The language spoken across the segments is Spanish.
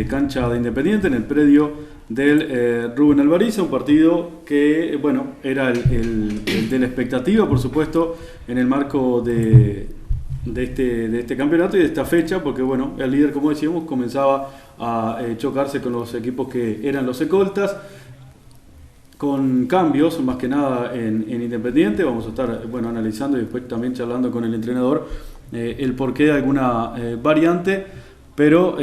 cancha de Independiente, en el predio del Rubén Alvariza, un partido que, bueno, era el de la expectativa, por supuesto, en el marco de este campeonato y de esta fecha, porque, bueno, el líder, como decíamos, comenzaba a chocarse con los equipos que eran los escoltas, con cambios, más que nada en Independiente. Vamos a estar, bueno, analizando y después también charlando con el entrenador el porqué de alguna variante, pero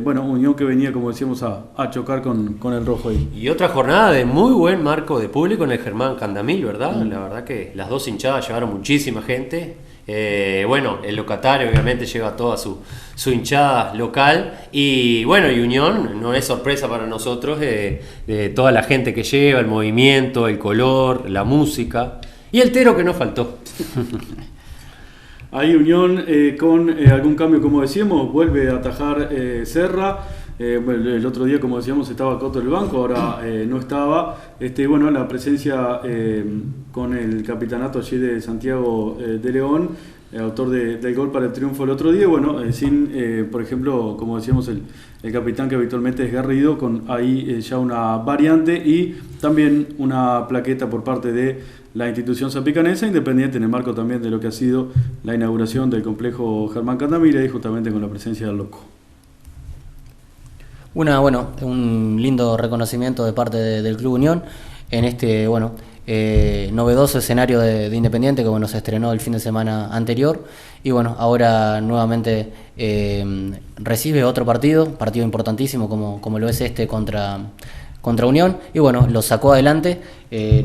bueno, Unión que venía, como decíamos, a chocar con el rojo ahí. Y otra jornada de muy buen marco de público en el Germán Candamil, ¿verdad? La verdad que las dos hinchadas llevaron muchísima gente. Bueno, el locatario obviamente lleva toda su hinchada local, y bueno, y Unión no es sorpresa para nosotros de toda la gente que lleva, el movimiento, el color, la música y el tero que no faltó. Ahí Unión con algún cambio, como decíamos, vuelve a atajar Serra. Bueno, el otro día, como decíamos, estaba Coto en el banco, ahora no estaba. Bueno, la presencia con el capitanato allí de Santiago de León, autor del gol para el triunfo el otro día. Bueno, sin, por ejemplo, como decíamos, el capitán que habitualmente es Garrido, con ahí ya una variante y también una plaqueta por parte de la institución zapicanesa, Independiente, en el marco también de lo que ha sido la inauguración del complejo Germán Candamil, y justamente con la presencia del Loco. Un lindo reconocimiento de parte del Club Unión en este novedoso escenario de Independiente que se estrenó el fin de semana anterior, y bueno, ahora nuevamente recibe otro partido importantísimo como lo es contra Unión, y bueno, lo sacó adelante,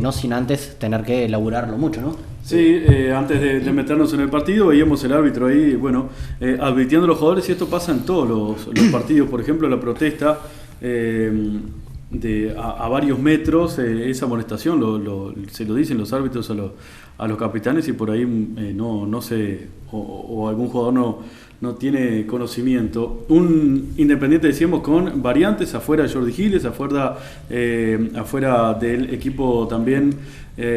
no sin antes tener que elaborarlo mucho, ¿no? Sí, antes de meternos en el partido, veíamos el árbitro ahí, bueno, advirtiendo a los jugadores, y esto pasa en todos los partidos. Por ejemplo, la protesta a varios metros, esa amonestación se lo dicen los árbitros a los capitanes, y por ahí no sé, o algún jugador no tiene conocimiento. Un Independiente, decíamos, con variantes, afuera Jordi Giles, afuera del equipo también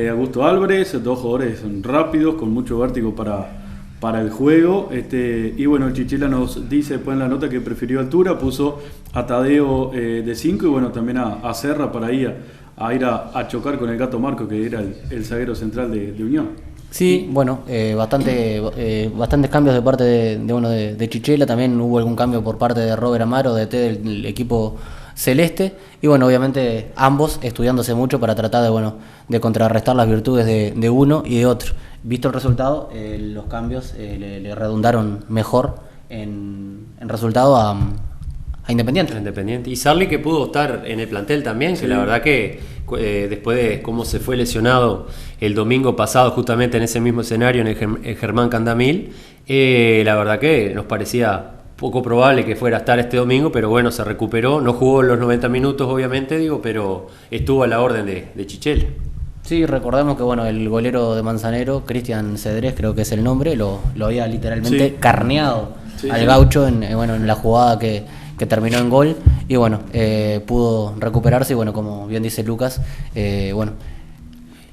Augusto Álvarez, dos jugadores rápidos, con mucho vértigo para el juego. Y bueno, el Chichela nos dice después en la nota que prefirió altura, puso a Tadeo de 5, y bueno, también a Serra para ir a chocar con el Gato Marco, que era el zaguero central de Unión. Sí, bueno, bastantes cambios de parte de Chichela. También hubo algún cambio por parte de Robert Amaro, del equipo celeste, y bueno, obviamente ambos estudiándose mucho para tratar de contrarrestar las virtudes de uno y de otro. Visto el resultado, los cambios le redundaron mejor en resultado a Independiente. Y Sarli, que pudo estar en el plantel también, sí. Que la verdad que después de cómo se fue lesionado el domingo pasado justamente en ese mismo escenario en el Germán Candamil, la verdad que nos parecía poco probable que fuera a estar este domingo, pero bueno, se recuperó, no jugó los 90 minutos obviamente, pero estuvo a la orden de Chichela. Sí, recordemos que el golero de Manzanero, Cristian Cedrés, creo que es el nombre, lo había literalmente carneado al gaucho en la jugada que terminó en gol, y pudo recuperarse y como bien dice Lucas,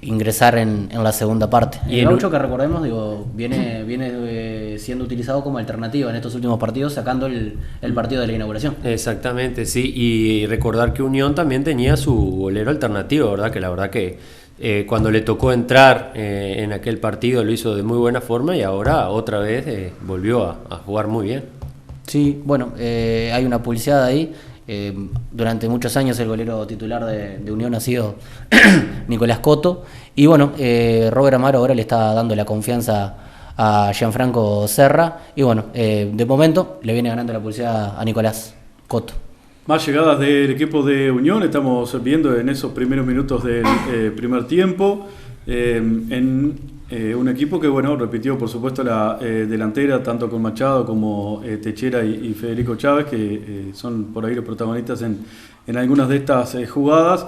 ingresar en la segunda parte. Y el gaucho, que recordemos, viene siendo utilizado como alternativa en estos últimos partidos, sacando el partido de la inauguración. Exactamente, sí, y recordar que Unión también tenía su golero alternativo, ¿verdad? Que la verdad que cuando le tocó entrar en aquel partido lo hizo de muy buena forma, y ahora otra vez volvió a jugar muy bien. Sí, hay una publicidad ahí. Durante muchos años el golero titular de Unión ha sido Nicolás Coto, y Robert Amaro ahora le está dando la confianza a Gianfranco Serra, y de momento le viene ganando la publicidad a Nicolás Coto. Más llegadas del equipo de Unión, estamos viendo en esos primeros minutos del primer tiempo, un equipo que repitió por supuesto la delantera, tanto con Machado como Techera y Federico Chávez, que son por ahí los protagonistas en algunas de estas jugadas,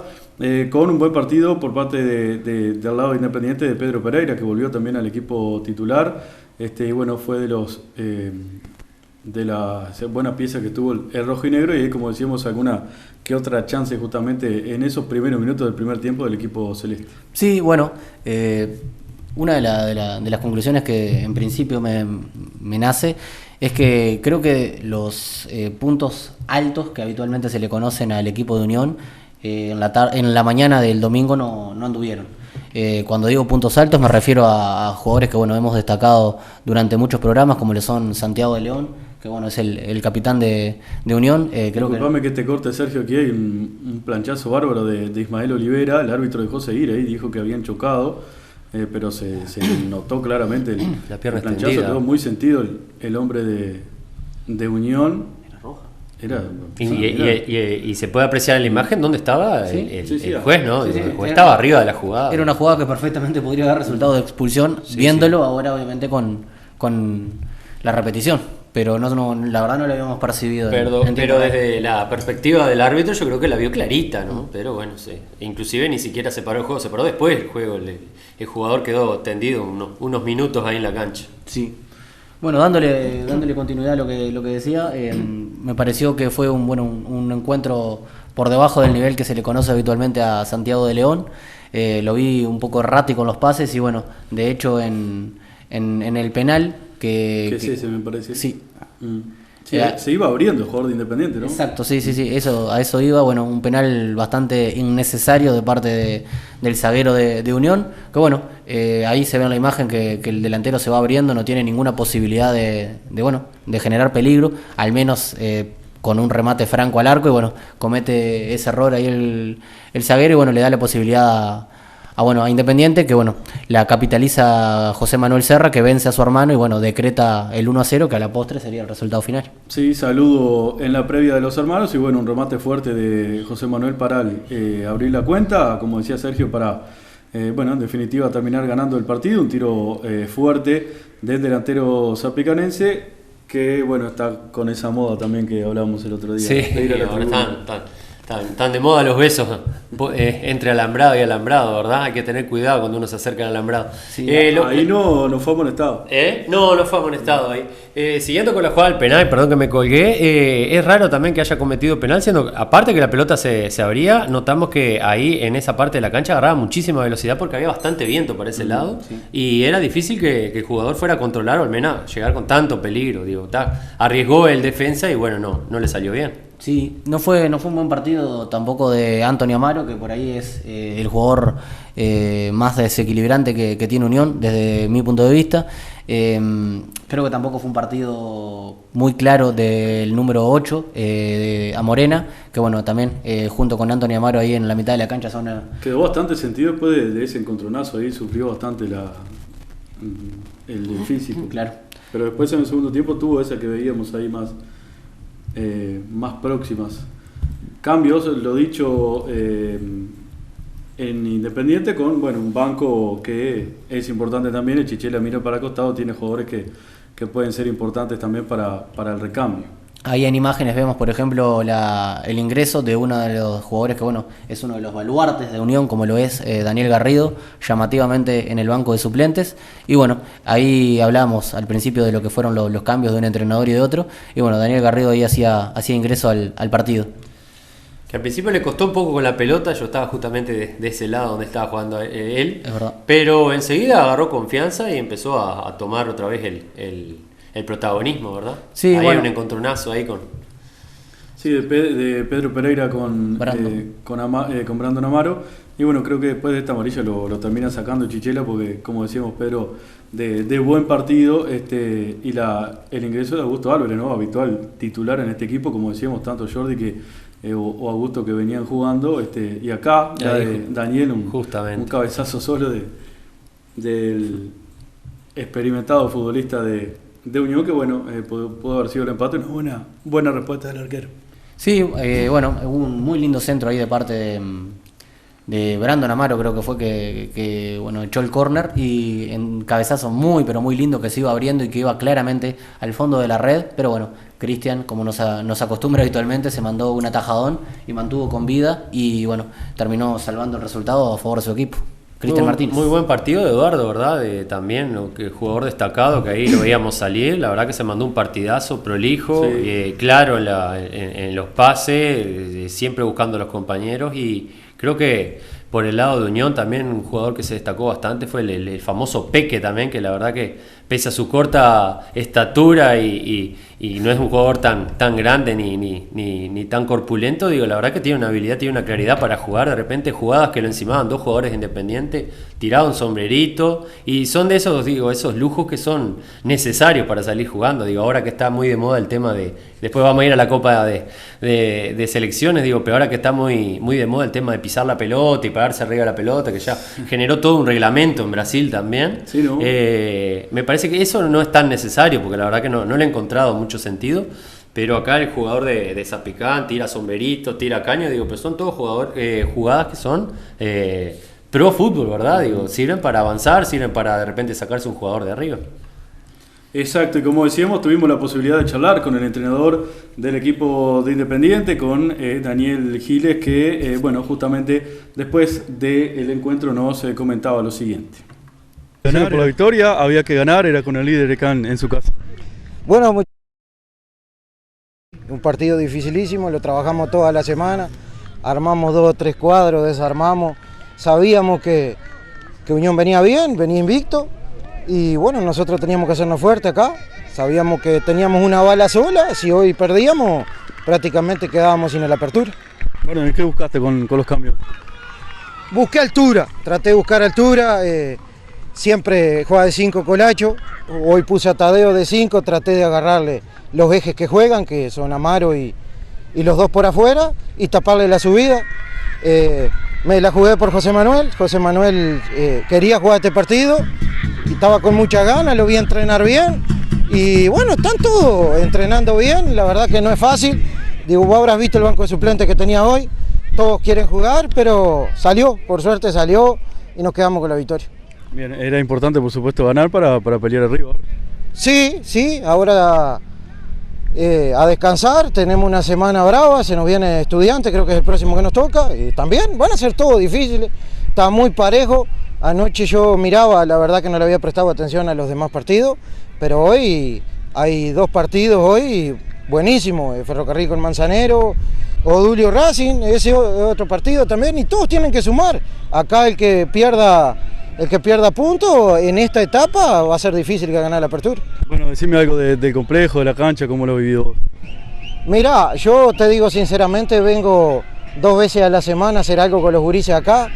con un buen partido por parte del lado de Independiente de Pedro Pereira, que volvió también al equipo titular, fue de las buenas piezas que tuvo el rojo y negro, y ahí, como decíamos, alguna que otra chance justamente en esos primeros minutos del primer tiempo del equipo celeste. Sí, una de las conclusiones que en principio me nace Es que creo que los puntos altos que habitualmente se le conocen al equipo de Unión en la mañana del domingo no anduvieron. Cuando digo puntos altos me refiero a jugadores que bueno hemos destacado durante muchos programas, como le son Santiago de León, que bueno es el capitán de Unión. Disculpame que te corte, Sergio, aquí hay un planchazo bárbaro de Ismael Olivera, el árbitro dejó seguir ahí, dijo que habían chocado, pero se notó claramente la pierna el planchazo, extendida. quedó muy sentido el hombre de Unión. Y se puede apreciar en la imagen dónde estaba el juez, ¿no? Sí, el juez estaba arriba de la jugada. Era una jugada que perfectamente podría dar resultado de expulsión, viéndolo ahora obviamente con la repetición, pero la verdad no lo habíamos percibido. Pero desde la perspectiva del árbitro yo creo que la vio clarita, ¿no? Pero bueno, sí. Inclusive ni siquiera se paró el juego, se paró después del juego. El jugador quedó tendido unos minutos ahí en la cancha. Sí. Bueno, dándole continuidad a lo que decía, me pareció que fue un encuentro por debajo del nivel que se le conoce habitualmente a Santiago de León. Lo vi un poco errático en los pases y bueno, de hecho en el penal que es ese, me parece. Sí. Sí, se iba abriendo el jugador de Independiente, ¿no? Exacto, sí, a eso iba. Bueno, un penal bastante innecesario de parte del zaguero de Unión, que bueno, ahí se ve en la imagen que el delantero se va abriendo, no tiene ninguna posibilidad de generar peligro, al menos con un remate franco al arco, y bueno, comete ese error ahí el zaguero, y bueno, le da la posibilidad a Independiente, que bueno, la capitaliza José Manuel Serra, que vence a su hermano y bueno, decreta el 1-0, que a la postre sería el resultado final. Sí, saludo en la previa de los hermanos y bueno, un remate fuerte de José Manuel para abrir la cuenta, como decía Sergio, para en definitiva terminar ganando el partido, un tiro fuerte del delantero zapicanense, que bueno, está con esa moda también que hablábamos el otro día. Sí, están de moda los besos entre alambrado y alambrado, ¿verdad? Hay que tener cuidado cuando uno se acerca al alambrado. Sí, ahí no fue amonestado. No fue amonestado ahí. Siguiendo con la jugada del penal, perdón que me colgué, es raro también que haya cometido penal, siendo aparte que la pelota se abría, notamos que ahí en esa parte de la cancha agarraba muchísima velocidad porque había bastante viento para ese lado, sí. Y era difícil que el jugador fuera a controlar o al menos llegar con tanto peligro. Arriesgó el defensa y bueno, no le salió bien. Sí, no fue un buen partido tampoco de Antonio Amaro, que por ahí es el jugador más desequilibrante que tiene Unión desde mi punto de vista. Creo que tampoco fue un partido muy claro del número 8 a Morena, que bueno, también junto con Antonio Amaro ahí en la mitad de la cancha quedó bastante sentido después de ese encontronazo ahí, sufrió bastante el físico. Claro. Pero después en el segundo tiempo tuvo esa que veíamos ahí más próximas. Cambios, lo dicho, en Independiente con un banco que es importante también. El Chichela mira para el costado, tiene jugadores que pueden ser importantes también para el recambio. Ahí en imágenes vemos, por ejemplo, el ingreso de uno de los jugadores que es uno de los baluartes de Unión, como lo es Daniel Garrido, llamativamente en el banco de suplentes. Y bueno, ahí hablamos al principio de lo que fueron los cambios de un entrenador y de otro. Y bueno, Daniel Garrido ahí hacía ingreso al partido. Que al principio le costó un poco con la pelota, yo estaba justamente de ese lado donde estaba jugando él. Es verdad. Pero enseguida agarró confianza y empezó a tomar otra vez el protagonismo, ¿verdad? Sí, hay un encontronazo ahí con... Sí, de Pedro Pereira con Brandon Amaro. Y bueno, creo que después de esta amarilla lo termina sacando Chichela porque, como decíamos, Pedro, de buen partido y el ingreso de Augusto Álvarez, ¿no? Habitual titular en este equipo, como decíamos, tanto Jordi o Augusto que venían jugando. Y acá, Daniel, un cabezazo solo del experimentado futbolista de Unión, que pudo haber sido el empate, una buena respuesta del arquero. Sí, hubo un muy lindo centro ahí de parte de Brandon Amaro, creo que fue que echó el córner y en cabezazo muy pero muy lindo que se iba abriendo y que iba claramente al fondo de la red, pero bueno, Cristian, como nos acostumbra habitualmente, se mandó un atajadón y mantuvo con vida y bueno, terminó salvando el resultado a favor de su equipo. Cristian Martínez. Muy buen partido de Eduardo, ¿verdad? También jugador destacado, que ahí lo veíamos salir. La verdad que se mandó un partidazo prolijo, sí. Claro en los pases, siempre buscando a los compañeros. Y creo que por el lado de Unión también un jugador que se destacó bastante fue el famoso Peque también, que la verdad que pese a su corta estatura y no es un jugador tan grande ni tan corpulento, digo, la verdad que tiene una habilidad, tiene una claridad para jugar. De repente jugadas que lo encimaban dos jugadores de Independiente, tiraba un sombrerito, y son de esos, digo, esos lujos que son necesarios para salir jugando. Digo, ahora que está muy de moda el tema de, después vamos a ir a la Copa de selecciones, digo, pero ahora que está muy de moda el tema de pisar la pelota y pararse arriba de la pelota, que ya generó todo un reglamento en Brasil también. Sí, ¿no? Me parece que eso no es tan necesario, porque la verdad que no le he encontrado mucho sentido. Pero acá el jugador de Zapicán tira sombrerito, tira caño, digo, pero son todos jugadas que son pro fútbol, ¿verdad? Digo, sirven para avanzar, sirven para de repente sacarse un jugador de arriba. Exacto, y como decíamos, tuvimos la posibilidad de charlar con el entrenador del equipo de Independiente, con Daniel Giles, que, bueno, justamente después del encuentro nos comentaba lo siguiente. Ganar por la victoria, había que ganar, era con el líder Ecán en su casa. Bueno, un partido dificilísimo, lo trabajamos toda la semana, armamos 2 o 3 cuadros, desarmamos, sabíamos que Unión venía bien, venía invicto, y bueno, nosotros teníamos que hacernos fuerte acá, sabíamos que teníamos una bala sola, si hoy perdíamos prácticamente quedábamos sin la apertura. Bueno, ¿y qué buscaste con los cambios? Busqué altura, traté de buscar altura, siempre juega de 5 Colacho, hoy puse a Tadeo de 5, traté de agarrarle los ejes que juegan, que son Amaro y los dos por afuera, y taparle la subida. Me la jugué por José Manuel quería jugar este partido, y estaba con mucha ganas, lo vi entrenar bien, y bueno, están todos entrenando bien, la verdad que no es fácil. Digo, vos habrás visto el banco de suplentes que tenía hoy, todos quieren jugar, pero salió, por suerte salió, y nos quedamos con la victoria. Bien, era importante por supuesto ganar para pelear arriba. Sí, ahora a descansar, tenemos una semana brava, se nos viene Estudiantes, creo que es el próximo que nos toca, y también van a ser todos difíciles, está muy parejo. Anoche yo miraba, la verdad que no le había prestado atención a los demás partidos, pero hoy hay 2 partidos hoy buenísimos, Ferrocarril con Manzanero, Odulio Racing, ese otro partido también, y todos tienen que sumar. Acá el que pierda puntos en esta etapa va a ser difícil que ganar la apertura. Bueno, decime algo del complejo, de la cancha, cómo lo has vivido vos. Mirá, yo te digo sinceramente, vengo 2 veces a la semana a hacer algo con los gurises acá,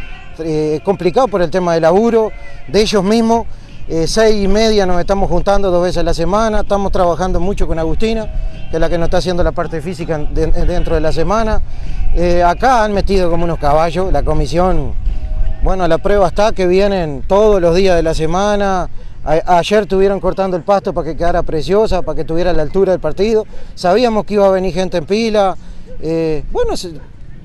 complicado por el tema de laburo, de ellos mismos, 6:30 nos estamos juntando 2 veces a la semana, estamos trabajando mucho con Agustina, que es la que nos está haciendo la parte física dentro de la semana. Acá han metido como unos caballos, la comisión, bueno, la prueba está que vienen todos los días de la semana. Ayer estuvieron cortando el pasto para que quedara preciosa, para que tuviera la altura del partido. Sabíamos que iba a venir gente en pila. Bueno,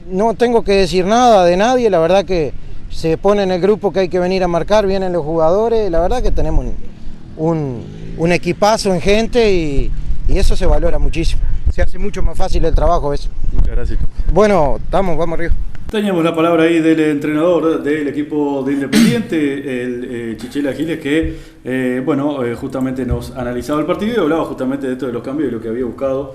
no tengo que decir nada de nadie, la verdad que se pone en el grupo que hay que venir a marcar, vienen los jugadores, la verdad que tenemos un equipazo en gente y eso se valora muchísimo. Se hace mucho más fácil el trabajo eso. Muchas gracias. Bueno, vamos arriba. Teníamos la palabra ahí del entrenador del equipo de Independiente, el Chichela Giles, que justamente nos analizaba el partido y hablaba justamente de esto de los cambios y lo que había buscado,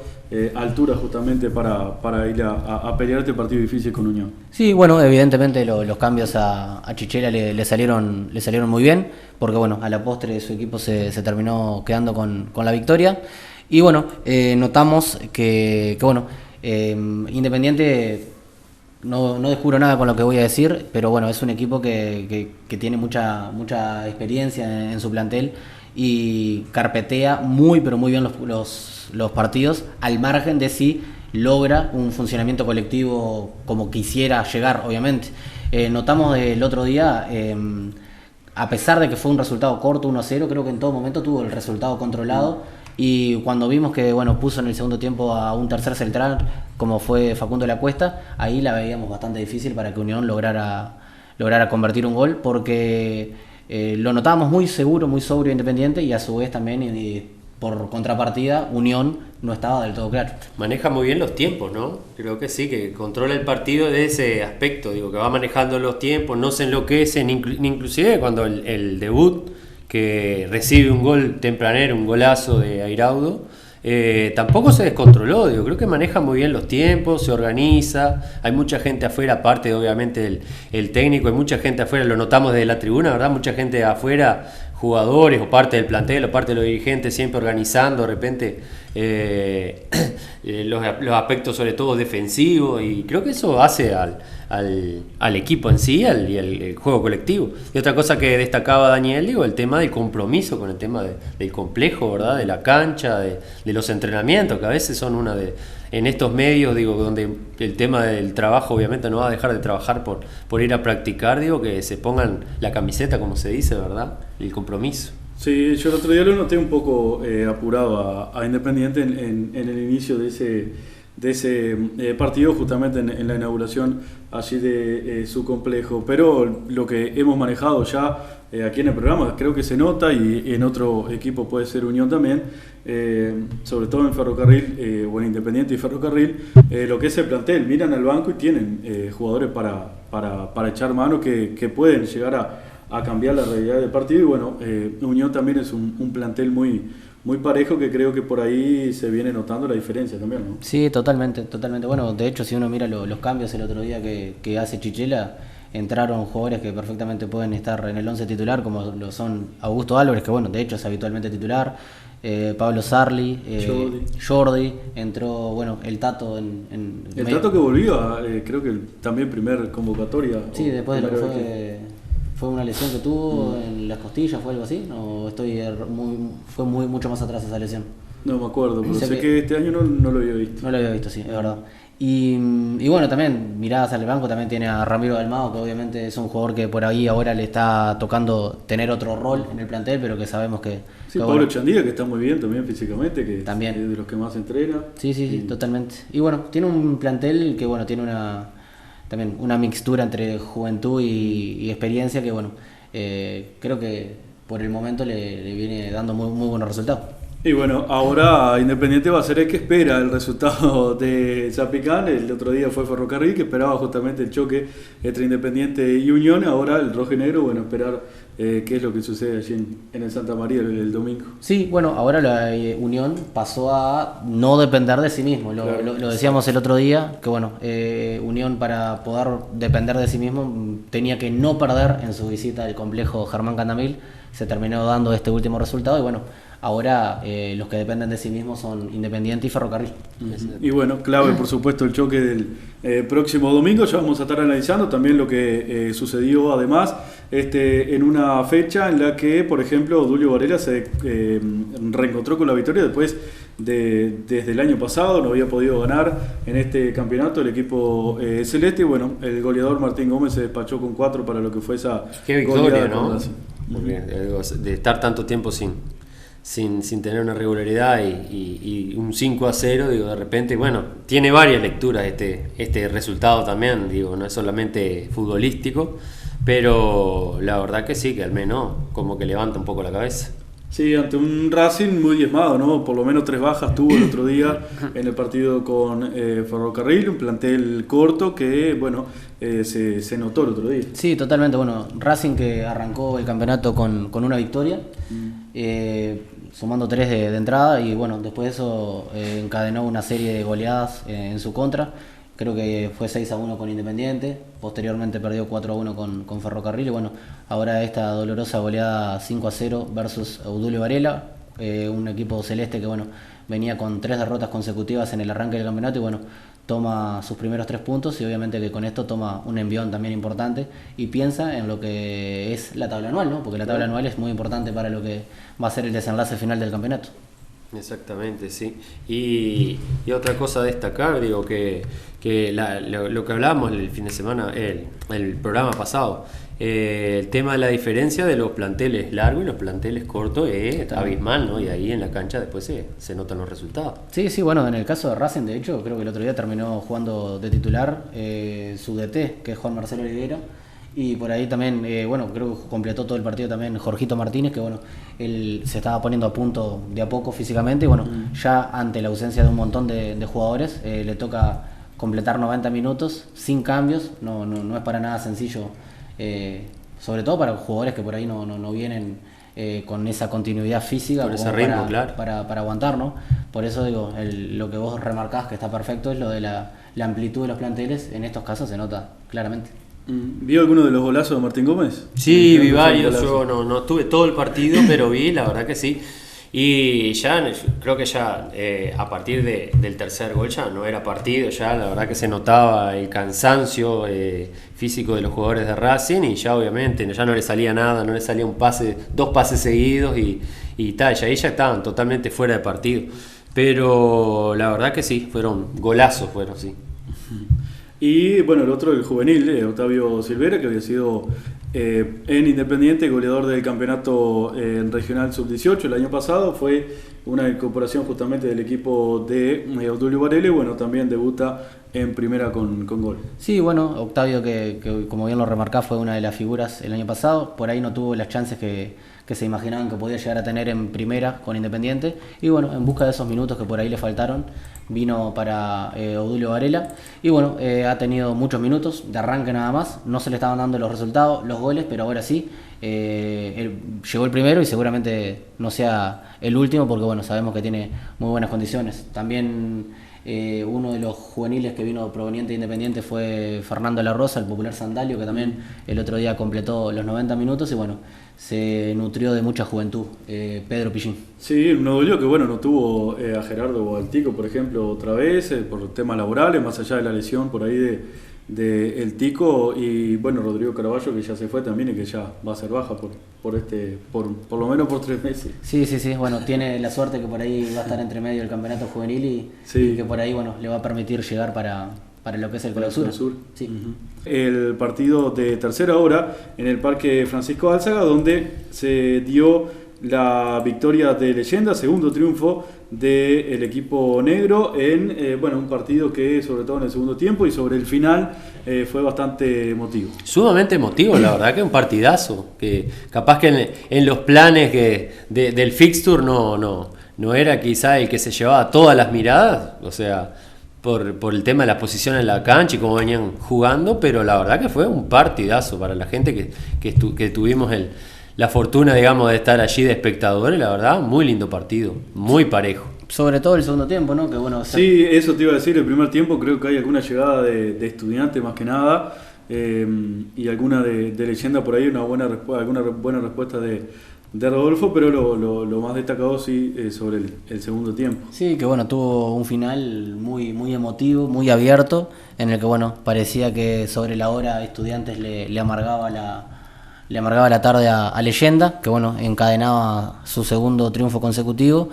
altura justamente para ir a pelear este partido difícil con Unión. Sí, bueno, evidentemente los cambios a Chichela le salieron muy bien, porque bueno, a la postre su equipo se terminó quedando con la victoria. Y bueno, notamos que Independiente, no descubro nada con lo que voy a decir, pero bueno, es un equipo que tiene mucha experiencia en su plantel y carpetea muy pero muy bien los partidos, al margen de si logra un funcionamiento colectivo como quisiera llegar, obviamente. Notamos el otro día, a pesar de que fue un resultado corto, 1-0, creo que en todo momento tuvo el resultado controlado. Y cuando vimos que puso en el segundo tiempo a un tercer central, como fue Facundo La Cuesta, ahí la veíamos bastante difícil para que Unión lograra convertir un gol, porque lo notábamos muy seguro, muy sobrio Independiente, y a su vez también por contrapartida Unión no estaba del todo claro. Maneja muy bien los tiempos, ¿no? Creo que sí, que controla el partido de ese aspecto, digo, que va manejando los tiempos, no se enloquece, inclusive cuando el debut, que recibe un gol tempranero, un golazo de Airaudo, tampoco se descontroló, digo, creo que maneja muy bien los tiempos, se organiza, hay mucha gente afuera, aparte obviamente el técnico, hay mucha gente afuera, lo notamos desde la tribuna, ¿verdad? Mucha gente afuera jugadores o parte del plantel o parte de los dirigentes siempre organizando de repente los aspectos sobre todo defensivos, y creo que eso hace al equipo en sí y al juego colectivo. Y otra cosa que destacaba Daniel, digo, el tema del compromiso con el tema del complejo, ¿verdad? De la cancha, de los entrenamientos, que a veces son en estos medios, digo, donde el tema del trabajo obviamente no va a dejar de trabajar por ir a practicar, digo, que se pongan la camiseta, como se dice, ¿verdad? El compromiso. Sí, yo el otro día lo noté un poco apurado a Independiente en el inicio de ese partido, justamente en la inauguración allí de su complejo. Pero lo que hemos manejado ya aquí en el programa, creo que se nota, y en otro equipo puede ser Unión también, sobre todo en Ferrocarril, o en Independiente y Ferrocarril, lo que es el plantel. Miran al banco y tienen jugadores para echar mano que pueden llegar a cambiar la realidad del partido. Y bueno, Unión también es un plantel muy parejo, que creo que por ahí se viene notando la diferencia también, ¿no? Sí, totalmente. Bueno, de hecho, si uno mira los cambios el otro día que hace Chichela, entraron jugadores que perfectamente pueden estar en el 11 titular, como lo son Augusto Álvarez, que bueno, de hecho es habitualmente titular, Pablo Sarli, Jordi, entró, bueno, el Tato el Tato, que volvió creo que también primer convocatoria. Sí, después de lo que fue una lesión que tuvo en las costillas, ¿fue algo así? ¿O fue mucho más atrás esa lesión? No me acuerdo, pero sé que este año no lo había visto. No lo había visto, sí, es verdad. Y bueno, también miradas al banco, también tiene a Ramiro Dalmado, que obviamente es un jugador que por ahí ahora le está tocando tener otro rol en el plantel, pero que sabemos que... Sí, Pablo Chandía, que está muy bien también físicamente, que también es de los que más entrena. Sí, totalmente. Y bueno, tiene un plantel que bueno, tiene también una mixtura entre juventud y experiencia, que bueno, creo que por el momento le viene dando muy buenos resultados. Y bueno, ahora Independiente va a ser el que espera el resultado de Zapicán. El otro día fue Ferrocarril, que esperaba justamente el choque entre Independiente y Unión. Ahora el rojo y negro, bueno, esperar qué es lo que sucede allí en el Santa María el domingo. Sí, bueno, ahora la Unión pasó a no depender de sí mismo. Lo decíamos el otro día, que bueno, Unión, para poder depender de sí mismo, tenía que no perder en su visita al complejo Germán Candamil. Se terminó dando este último resultado y bueno, ahora los que dependen de sí mismos son Independiente y Ferrocarril. Y bueno, clave por supuesto el choque del próximo domingo. Ya vamos a estar analizando también lo que sucedió además en una fecha en la que, por ejemplo, Dulio Varela se reencontró con la victoria después desde el año pasado. No había podido ganar en este campeonato el equipo celeste. Y bueno, el goleador Martín Gómez se despachó con 4 para lo que fue esa Qué victoria, ¿no? Porque de estar tanto tiempo sin tener una regularidad y un 5-0, digo, de repente, bueno, tiene varias lecturas este resultado también, digo, no es solamente futbolístico, pero la verdad que sí, que al menos como que levanta un poco la cabeza. Sí, ante un Racing muy diezmado, ¿no? Por lo menos 3 bajas tuvo el otro día en el partido con Ferrocarril, un plantel corto que, bueno, se notó el otro día. Sí, totalmente. Bueno, Racing, que arrancó el campeonato con una victoria, sumando 3 de entrada, y bueno, después de eso encadenó una serie de goleadas en su contra. Creo que fue 6-1 con Independiente, posteriormente perdió 4-1 con Ferrocarril, y bueno, ahora esta dolorosa goleada 5-0 versus Audulio Varela, un equipo celeste que bueno, venía con 3 derrotas consecutivas en el arranque del campeonato, y bueno, toma sus primeros 3 puntos, y obviamente que con esto toma un envión también importante y piensa en lo que es la tabla anual, ¿no? Porque la tabla anual es muy importante para lo que va a ser el desenlace final del campeonato. Exactamente, sí. Y otra cosa a destacar, digo, que lo que hablábamos el fin de semana, el programa pasado, el tema de la diferencia de los planteles largos y los planteles cortos es abismal, ¿no? Y ahí en la cancha después se notan los resultados. Sí, bueno, en el caso de Racing, de hecho, creo que el otro día terminó jugando de titular su DT, que es Juan Marcelo Olivera. Y por ahí también, bueno, creo que completó todo el partido también Jorgito Martínez, que bueno, él se estaba poniendo a punto de a poco físicamente, y bueno, ya ante la ausencia de un montón de jugadores, le toca completar 90 minutos sin cambios. No es para nada sencillo, sobre todo para jugadores que por ahí no vienen con esa continuidad física, con ese ritmo, claro, para aguantar, ¿no? Por eso digo, lo que vos remarcás que está perfecto es lo de la amplitud de los planteles. En estos casos se nota claramente. ¿Vio alguno de los golazos de Martín Gómez? Sí, vi varios, yo no estuve todo el partido, pero vi, la verdad que sí. Y ya, creo que ya a partir del tercer gol ya no era partido, ya la verdad que se notaba el cansancio físico de los jugadores de Racing y ya obviamente ya no le salía nada, no le salía un pase, 2 pases seguidos y tal, ya ahí ya estaban totalmente fuera de partido. Pero la verdad que sí, fueron golazos, sí. Y bueno, el otro, el juvenil, Octavio Silvera, que había sido en Independiente goleador del campeonato regional sub-18 el año pasado, fue una incorporación justamente del equipo de Obdulio Varela y bueno, también debuta en primera con gol. Sí, bueno, Octavio que como bien lo remarcá fue una de las figuras el año pasado, por ahí no tuvo las chances que se imaginaban que podía llegar a tener en primera con Independiente y bueno, en busca de esos minutos que por ahí le faltaron, vino para Obdulio Varela y bueno, ha tenido muchos minutos de arranque nada más, no se le estaban dando los resultados, los goles, pero ahora sí, llegó el primero y seguramente no sea el último porque bueno, sabemos que tiene muy buenas condiciones. También uno de los juveniles que vino proveniente de Independiente fue Fernando La Rosa, el popular Sandalio, que también el otro día completó los 90 minutos y bueno, se nutrió de mucha juventud, Pedro Pillín. Sí, nos dolió que bueno, no tuvo a Gerardo Boaltico, por ejemplo, otra vez, por temas laborales, más allá de la lesión por ahí de el Tico y bueno, Rodrigo Caraballo que ya se fue también y que ya va a ser baja por lo menos por 3 meses. Sí, bueno, tiene la suerte que por ahí va a estar entre medio del campeonato juvenil y que por ahí bueno, le va a permitir llegar para lo que es el Clausura. Sí. Uh-huh. El partido de tercera hora en el Parque Francisco Álzaga, donde se dio la victoria de Leyenda, segundo triunfo del equipo negro en un partido que sobre todo en el segundo tiempo y sobre el final fue bastante emotivo. Sumamente emotivo, la verdad que un partidazo, que capaz que en los planes del fixture no era quizá el que se llevaba todas las miradas, o sea, por el tema de la posición en la cancha y cómo venían jugando, pero la verdad que fue un partidazo para la gente que tuvimos la fortuna, digamos, de estar allí de espectadores, la verdad, muy lindo partido, muy parejo. Sobre todo el segundo tiempo, ¿no? Que bueno, sí, eso te iba a decir, el primer tiempo creo que hay alguna llegada de Estudiantes más que nada, y alguna de Leyenda por ahí, alguna buena respuesta de Rodolfo, pero lo más destacado sí sobre el segundo tiempo. Sí, que bueno, tuvo un final muy, muy emotivo, muy abierto, en el que bueno, parecía que sobre la hora Estudiantes le amargaba la tarde a Leyenda, que bueno, encadenaba su segundo triunfo consecutivo.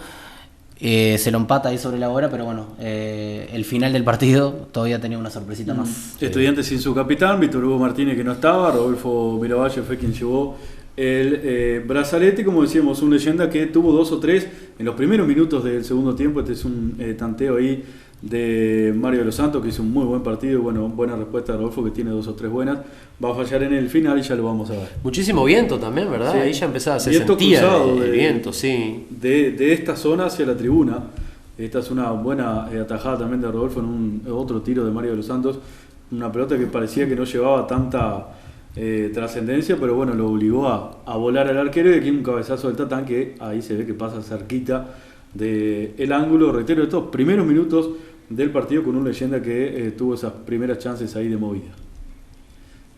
Se lo empata ahí sobre la hora, pero bueno, el final del partido todavía tenía una sorpresita más. Estudiantes sin su capitán, Víctor Hugo Martínez que no estaba, Rodolfo Miravalle fue quien llevó el brazalete, como decíamos, un Leyenda que tuvo 2 o 3 en los primeros minutos del segundo tiempo. Este es un tanteo ahí de Mario de los Santos que hizo un muy buen partido, bueno, buena respuesta de Rodolfo que tiene 2 o 3 buenas, va a fallar en el final y ya lo vamos a ver. Muchísimo viento también, ¿verdad? Sí. Ahí ya empezaba, se viento sentía cruzado el viento, sí. De esta zona hacia la tribuna. Esta es una buena atajada también de Rodolfo en otro tiro de Mario de los Santos, una pelota que parecía que no llevaba tanta trascendencia, pero bueno, lo obligó a volar al arquero y aquí un cabezazo del Tatán que ahí se ve que pasa cerquita del ángulo, reitero, estos primeros minutos del partido con un Leyenda que tuvo esas primeras chances ahí de movida.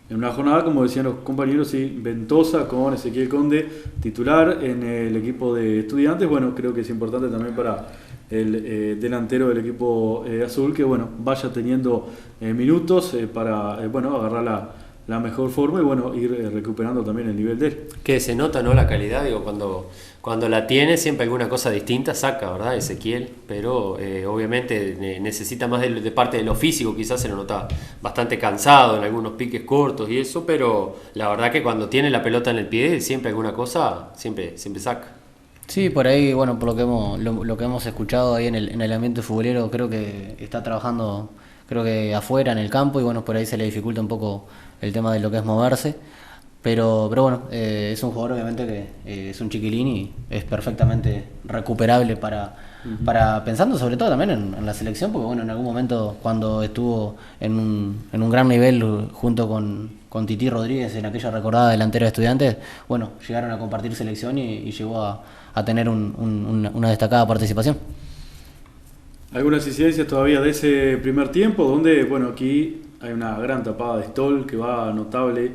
En una jornada, como decían los compañeros, sí, ventosa con Ezequiel Conde titular en el equipo de Estudiantes. Bueno, creo que es importante también para el delantero del equipo azul que bueno, vaya teniendo minutos para agarrar la mejor forma y bueno, ir recuperando también el nivel de él. Que se nota, ¿no? La calidad, digo, cuando la tiene, siempre alguna cosa distinta saca, ¿verdad? Ezequiel, pero obviamente necesita más de parte de lo físico, quizás se lo nota bastante cansado en algunos piques cortos y eso, pero la verdad que cuando tiene la pelota en el pie, siempre alguna cosa, siempre saca. Sí, por ahí, bueno, por lo que hemos escuchado ahí en el ambiente futbolero, creo que está trabajando, creo que afuera, en el campo, y bueno, por ahí se le dificulta un poco el tema de lo que es moverse, pero bueno, es un jugador obviamente que es un chiquilín y es perfectamente recuperable para pensando sobre todo también en la selección, porque bueno, en algún momento cuando estuvo en un gran nivel junto con Tití Rodríguez en aquella recordada delantera de Estudiantes, bueno, llegaron a compartir selección y llegó a tener una destacada participación. Algunas incidencias todavía de ese primer tiempo, donde, bueno, aquí hay una gran tapada de Stoll que va notable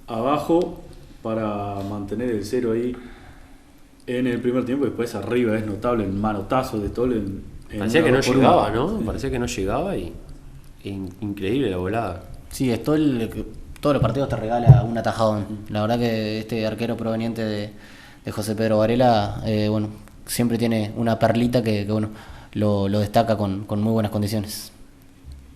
abajo para mantener el 0 ahí en el primer tiempo. Después arriba es notable el manotazo de Stoll parecía que no 2-1. llegaba, ¿no? Sí. Parecía que no llegaba y increíble la volada. Sí, todos los partidos te regala un atajadón. La verdad que este arquero proveniente de José Pedro Varela, bueno, siempre tiene una perlita que bueno, lo destaca con muy buenas condiciones.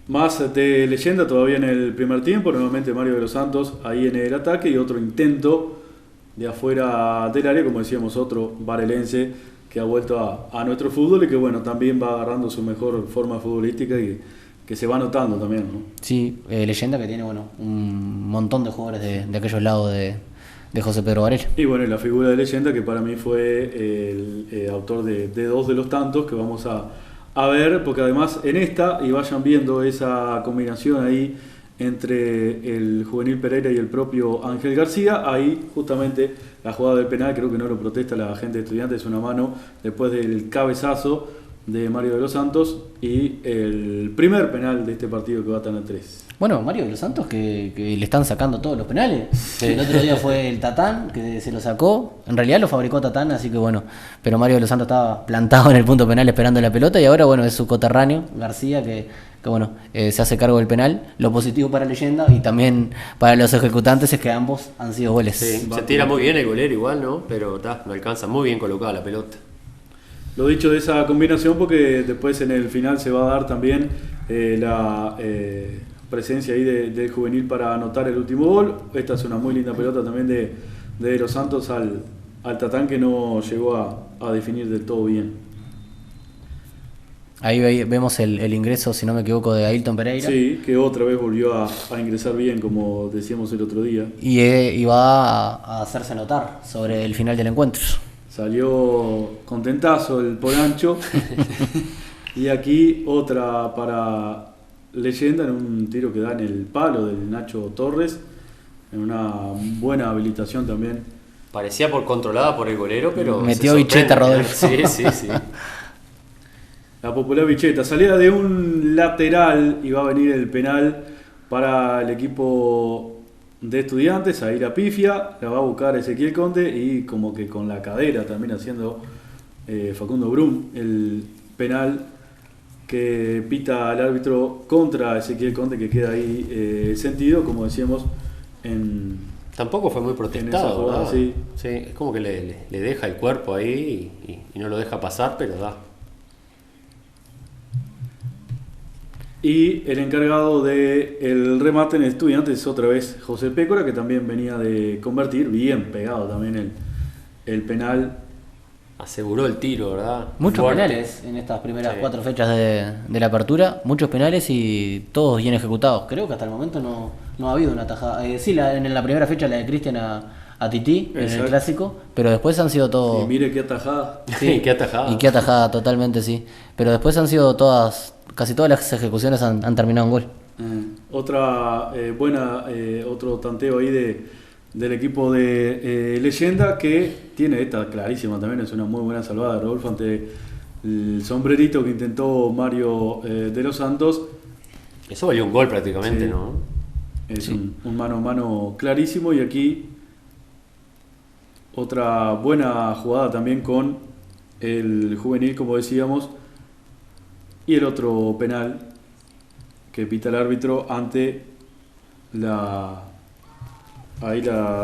Más de leyenda todavía en el primer tiempo, nuevamente Mario de los Santos ahí en el ataque y otro intento de afuera del área, como decíamos, otro varelense que ha vuelto a nuestro fútbol y que bueno, también va agarrando su mejor forma futbolística y que se va notando también, ¿no? Sí, leyenda que tiene bueno un montón de jugadores de aquellos lados de José Pedro Varela. Y bueno, y la figura de leyenda que para mí fue el autor de dos de los tantos que vamos a ver, porque además en esta, y vayan viendo esa combinación ahí entre el juvenil Pereira y el propio Ángel García, ahí justamente la jugada del penal, creo que no lo protesta la gente de Estudiantes, es una mano después del cabezazo de Mario de los Santos y el primer penal de este partido que va a tener 3. Bueno, Mario de los Santos que le están sacando todos los penales. El otro día fue el Tatán que se lo sacó. En realidad lo fabricó Tatán, así que bueno. Pero Mario de los Santos estaba plantado en el punto penal esperando la pelota y ahora bueno es su coterráneo, García, que bueno, se hace cargo del penal. Lo positivo para Leyenda y también para los ejecutantes es que ambos han sido goles. Sí, se tira muy bien el golero igual, ¿no? Pero no alcanza, muy bien colocada la pelota. Lo dicho de esa combinación porque después en el final se va a dar también la presencia ahí del juvenil para anotar el último gol. Esta es una muy linda pelota también de los Santos al Tatán que no llegó a definir del todo bien. Ahí vemos el ingreso, si no me equivoco, de Ailton Pereira. Sí, que otra vez volvió a ingresar bien, como decíamos el otro día. Y va a hacerse notar sobre el final del encuentro. Salió contentazo el Polancho. Y aquí otra para Leyenda en un tiro que da en el palo del Nacho Torres. En una buena habilitación también. Parecía controlada por el golero, pero metió Bicheta, Rodolfo. Sí. La popular Bicheta. Salida de un lateral y va a venir el penal para el equipo de Estudiantes. A ir a pifia. La va a buscar Ezequiel Conde y como que con la cadera también haciendo Facundo Brum el penal que pita al árbitro contra Ezequiel Conde, que queda ahí sentido, como decíamos, tampoco fue muy protestado, jugada, ¿verdad? sí. Sí, es como que le deja el cuerpo ahí y no lo deja pasar, pero da. Y el encargado del remate en Estudiantes otra vez José Pécora, que también venía de convertir, bien pegado también el penal. Aseguró el tiro, ¿verdad? Muchos Fuerte. penales en estas primeras 4 fechas de la apertura, muchos penales y todos bien ejecutados. Creo que hasta el momento no ha habido una tajada. Sí, en la primera fecha la de Cristian a Tití, en el clásico, pero después han sido todos... Y mire qué atajada. Sí, qué atajada. Y qué atajada, totalmente sí. Pero después han sido casi todas las ejecuciones han terminado en gol. Otra otro tanteo ahí del equipo de Leyenda, que tiene esta clarísima también, es una muy buena salvada de Rodolfo ante el sombrerito que intentó Mario de los Santos. Eso valió un gol prácticamente, Sí. ¿no? Es Sí. un mano a mano clarísimo. Y aquí otra buena jugada también con el juvenil, como decíamos, y el otro penal que pita el árbitro ante la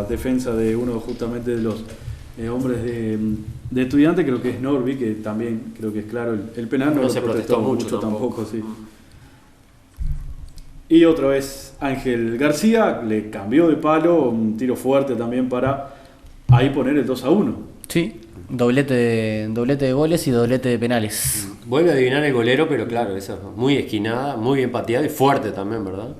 defensa de uno justamente de los hombres de Estudiantes, creo que es Norby, que también creo que es claro el penal, no No lo se protestó mucho tampoco, sí. Y otra vez Ángel García le cambió de palo, un tiro fuerte también para ahí poner el 2-1. Sí, doblete de goles y doblete de penales. Vuelve a adivinar el golero, pero claro, esa es muy esquinada, muy bien pateada y fuerte también, ¿verdad?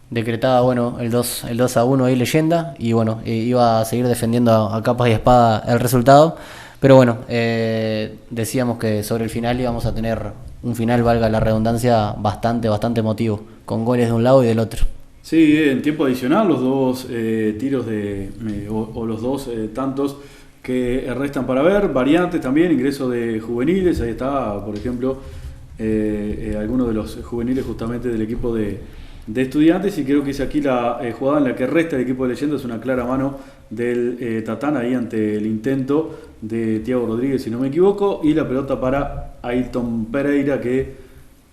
Decretaba bueno el 2-1 ahí Leyenda y bueno, iba a seguir defendiendo a capa y espada el resultado, pero bueno, decíamos que sobre el final íbamos a tener un final, valga la redundancia, bastante emotivo, con goles de un lado y del otro. Sí, en tiempo adicional los dos tiros o los dos tantos que restan para ver, variantes también, ingreso de juveniles, ahí está por ejemplo algunos de los juveniles justamente del equipo de Estudiantes, y creo que es aquí la jugada en la que resta el equipo de Leyenda. Es una clara mano del Tatán ahí ante el intento de Thiago Rodríguez, si no me equivoco, y la pelota para Ailton Pereira, que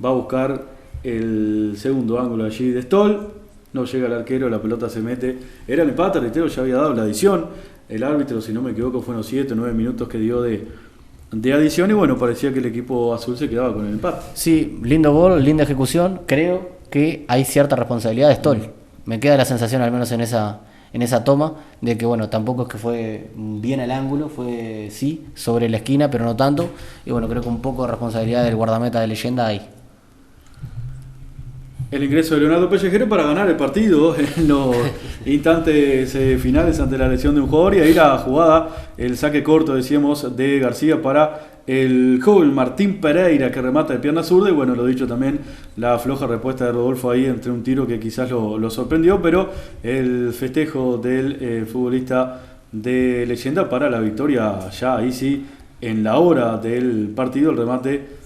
va a buscar el segundo ángulo allí de Stoll. No llega el arquero, la pelota se mete. Era el empate, reitero, ya había dado la adición. El árbitro, si no me equivoco, fueron 7 o 9 minutos que dio de adición, y bueno, parecía que el equipo azul se quedaba con el empate. Sí, lindo gol, linda ejecución. Creo que hay cierta responsabilidad de Stoll. Me queda la sensación, al menos en esa toma, de que bueno, tampoco es que fue bien al ángulo, fue sí, sobre la esquina, pero no tanto. Y bueno, creo que un poco de responsabilidad del guardameta de Leyenda hay. El ingreso de Leonardo Pellejero para ganar el partido en los instantes finales ante la lesión de un jugador, y ahí la jugada, el saque corto, decíamos, de García para el joven Martín Pereira, que remata de pierna zurda. Y bueno, lo dicho también, la floja respuesta de Rodolfo ahí entre un tiro que quizás lo sorprendió, pero el festejo del futbolista de Leyenda para la victoria, ya ahí sí, en la hora del partido, el remate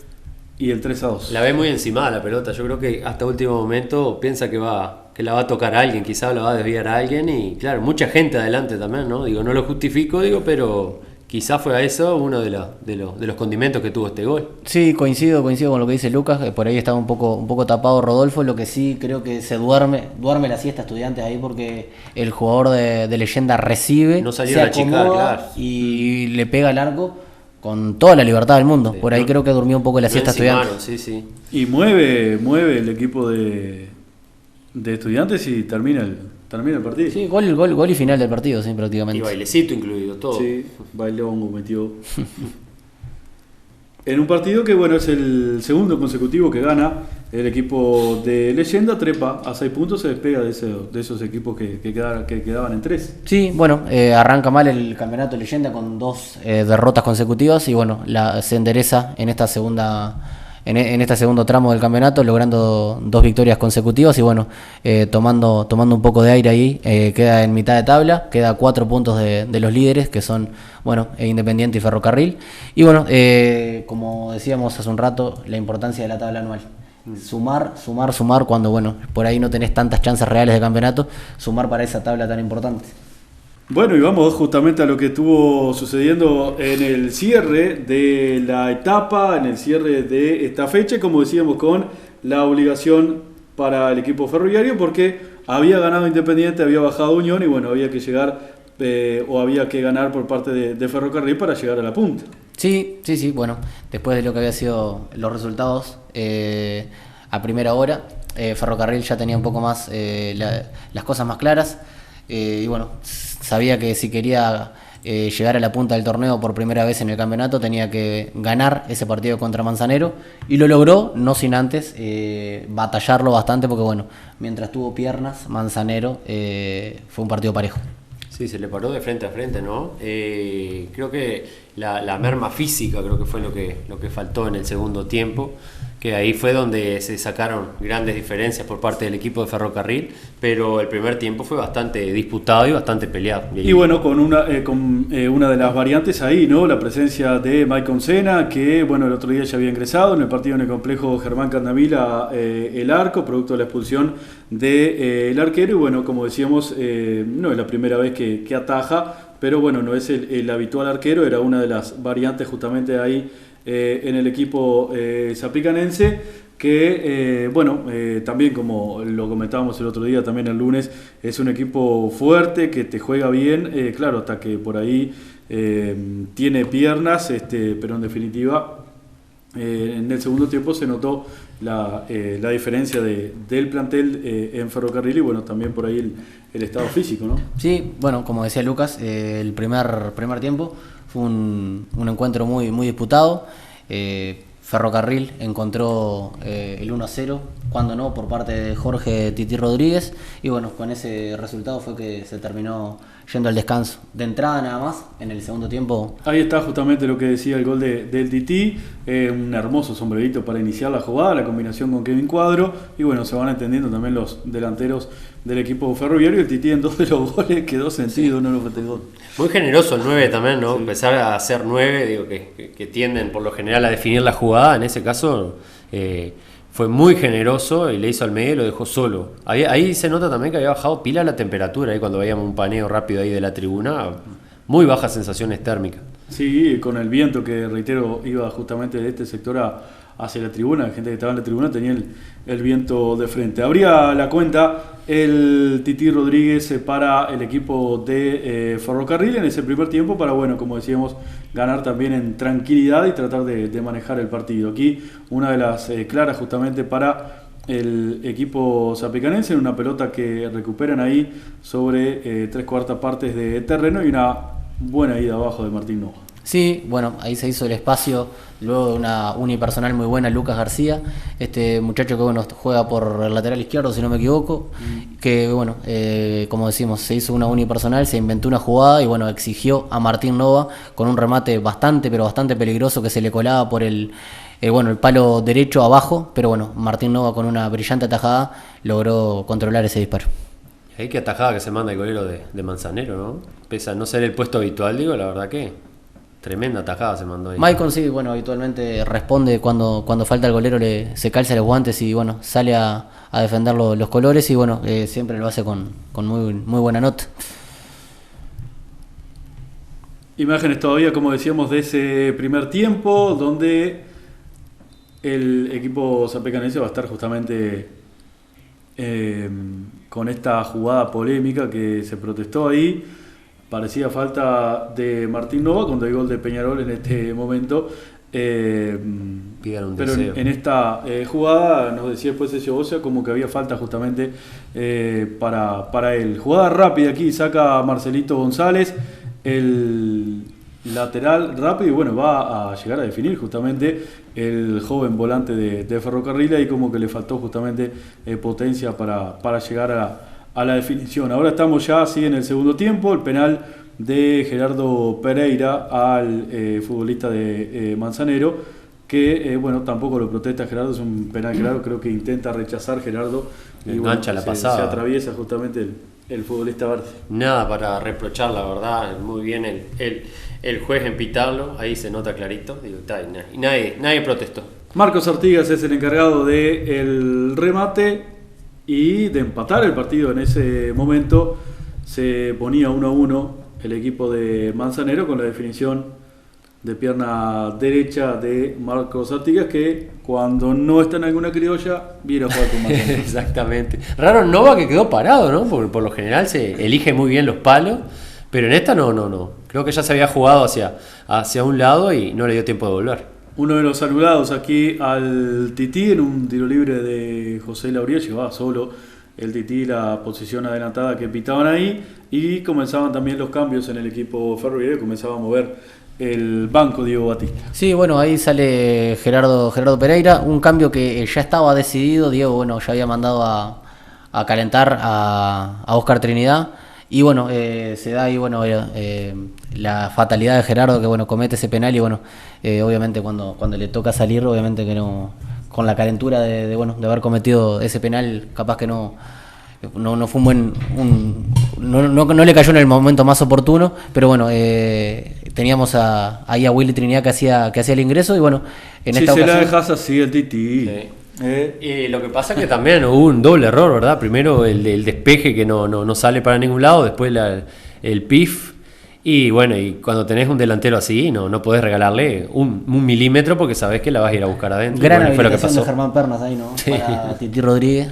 y el 3-2. La ve muy encimada la pelota. Yo creo que hasta último momento piensa que la va a tocar a alguien, quizá la va a desviar a alguien, y claro, mucha gente adelante también, ¿no? Digo, no lo justifico, pero quizá fue a eso uno de los condimentos que tuvo este gol. Sí, coincido con lo que dice Lucas. Por ahí estaba un poco tapado Rodolfo. Lo que sí creo que se duerme la siesta Estudiantes ahí, porque el jugador de Leyenda recibe, no salieron se a chicar, acomoda, claro, y le pega al arco con toda la libertad del mundo. Por ahí creo que durmió un poco la siesta Estudiantes. Sí. Y mueve el equipo de Estudiantes y termina el partido. Sí, gol y final del partido, sí, prácticamente. Y bailecito incluido, todo. Sí, bailó, metió. En un partido que, bueno, es el segundo consecutivo que gana el equipo de Leyenda, trepa a 6 puntos, se despega de esos equipos que quedaban en 3. Sí, bueno, arranca mal el campeonato de Leyenda con 2 derrotas consecutivas, y bueno, se endereza en esta en este segundo tramo del campeonato, logrando 2 victorias consecutivas, y bueno, tomando un poco de aire ahí, queda en mitad de tabla, queda a 4 puntos de los líderes, que son, bueno, Independiente y Ferrocarril. Y bueno, como decíamos hace un rato, la importancia de la tabla anual. Sumar cuando, bueno, por ahí no tenés tantas chances reales de campeonato, sumar para esa tabla tan importante. Bueno, y vamos justamente a lo que estuvo sucediendo en el cierre de la etapa, en el cierre de esta fecha, como decíamos, con la obligación para el equipo ferroviario, porque había ganado Independiente, había bajado Unión, y bueno, había que llegar había que ganar por parte de Ferrocarril para llegar a la punta. Sí, bueno, después de lo que había sido los resultados a primera hora, Ferrocarril ya tenía un poco más las cosas más claras, y bueno, sabía que si quería llegar a la punta del torneo por primera vez en el campeonato tenía que ganar ese partido contra Manzanero, y lo logró, no sin antes batallarlo bastante, porque bueno, mientras tuvo piernas Manzanero, fue un partido parejo. Sí, se le paró de frente a frente, ¿no? Creo que la merma física creo que fue lo que faltó en el segundo tiempo, que ahí fue donde se sacaron grandes diferencias por parte del equipo de Ferrocarril, pero el primer tiempo fue bastante disputado y bastante peleado. Y bueno, con una de las variantes ahí, ¿no? La presencia de Maicon Sena, que bueno, el otro día ya había ingresado en el partido en el complejo Germán Candamila, el arco, producto de la expulsión del arquero, y bueno, como decíamos, no es la primera vez que ataja, pero bueno, no es el habitual arquero, era una de las variantes justamente ahí en el equipo zapricanense, que también, como lo comentábamos el otro día, también el lunes, es un equipo fuerte, que te juega bien, claro, hasta que por ahí tiene piernas, pero en definitiva en el segundo tiempo se notó la diferencia del plantel en Ferrocarril, y bueno, también por ahí el estado físico, ¿no? Sí, bueno, como decía Lucas, el primer tiempo fue un encuentro muy disputado. Ferrocarril encontró el 1-0, cuando no, por parte de Jorge Tití Rodríguez, y bueno, con ese resultado fue que se terminó yendo al descanso. De entrada nada más, en el segundo tiempo. Ahí está justamente lo que decía el gol del Tití, un hermoso sombrerito para iniciar la jugada, la combinación con Kevin Cuadro, y bueno, se van entendiendo también los delanteros del equipo ferroviario. El Tití en 2 de los goles quedó sentido, no lo festejó. Muy generoso el 9 también, ¿no? Sí. Empezar a hacer 9, digo, que tienden por lo general a definir la jugada, en ese caso fue muy generoso y le hizo al medio y lo dejó solo. Ahí se nota también que había bajado pila la temperatura, ahí cuando veíamos un paneo rápido ahí de la tribuna, muy bajas sensaciones térmicas. Sí, con el viento que, reitero, iba justamente de este sector hacia la tribuna, la gente que estaba en la tribuna tenía el viento de frente. Abría la cuenta el Tití Rodríguez para el equipo de Ferrocarril en ese primer tiempo para, bueno, como decíamos, ganar también en tranquilidad y tratar de manejar el partido. Aquí una de las claras justamente para el equipo zapecanense, en una pelota que recuperan ahí sobre 3/4 partes de terreno y una buena ida abajo de Martín Nova. Sí, bueno, ahí se hizo el espacio, luego de una unipersonal muy buena, Lucas García, este muchacho que bueno juega por el lateral izquierdo, si no me equivoco, que bueno, como decimos, se hizo una unipersonal, se inventó una jugada y bueno, exigió a Martín Nova con un remate bastante peligroso que se le colaba por el palo derecho abajo, pero bueno, Martín Nova con una brillante atajada logró controlar ese disparo. Ahí qué atajada que se manda el golero de Manzanero, ¿no? Pese a no ser el puesto habitual, digo, la verdad que tremenda atajada se mandó ahí. Maicon sí, bueno, habitualmente responde cuando falta el golero, se calza los guantes y bueno, sale a defender los colores y bueno, siempre lo hace con muy buena nota. Imágenes todavía, como decíamos, de ese primer tiempo, donde el equipo zapecanense va a estar justamente con esta jugada polémica que se protestó ahí. Parecía falta de Martín Nova cuando hay gol de Peñarol en este momento. Pero en esta jugada nos decía después Sergio Bocia como que había falta justamente para él. Jugada rápida aquí, saca Marcelito González, el lateral rápido y bueno, va a llegar a definir justamente el joven volante de Ferrocarril y como que le faltó justamente potencia para llegar a la definición. Ahora estamos ya así en el segundo tiempo, el penal de Gerardo Pereira al futbolista de Manzanero, que bueno, tampoco lo protesta Gerardo, es un penal claro, creo que intenta rechazar Gerardo y bueno, la pasada. Se atraviesa justamente el futbolista verde. Nada para reprochar, la verdad, muy bien el juez en pitarlo, ahí se nota clarito, digo, y nadie protestó. Marcos Artigas es el encargado del remate y de empatar el partido. En ese momento se ponía 1-1 el equipo de Manzanero con la definición de pierna derecha de Marcos Artigas, que cuando no está en alguna criolla viene a jugar con Manzanero. Exactamente. Raro Nova que quedó parado, ¿no? Porque por lo general se elige muy bien los palos, pero en esta no. Creo que ya se había jugado hacia un lado y no le dio tiempo de volver. Uno de los saludados aquí al Tití en un tiro libre de José Lauriel, llevaba solo el Tití la posición adelantada que pitaban ahí y comenzaban también los cambios en el equipo ferroviario, comenzaba a mover el banco Diego Batista. Sí, bueno, ahí sale Gerardo Pereira, un cambio que ya estaba decidido. Diego, bueno, ya había mandado a calentar a Oscar Trinidad. Y bueno, se da ahí la fatalidad de Gerardo que bueno comete ese penal y bueno, obviamente cuando le toca salir, obviamente que no, con la calentura de haber cometido ese penal, capaz que no fue un buen, no le cayó en el momento más oportuno, pero bueno, teníamos ahí a Willy Trinidad que hacía el ingreso y bueno, en esta ocasión. Si se la dejas así el Tití. Sí. Y lo que pasa es que también hubo un doble error, ¿verdad? Primero el despeje que no sale para ningún lado, después el pif. Y bueno, y cuando tenés un delantero así, no podés regalarle un milímetro porque sabés que la vas a ir a buscar adentro. Gran bueno, fue lo que pasó de Germán Pernas ahí, ¿no? Sí. Para Tití Rodríguez,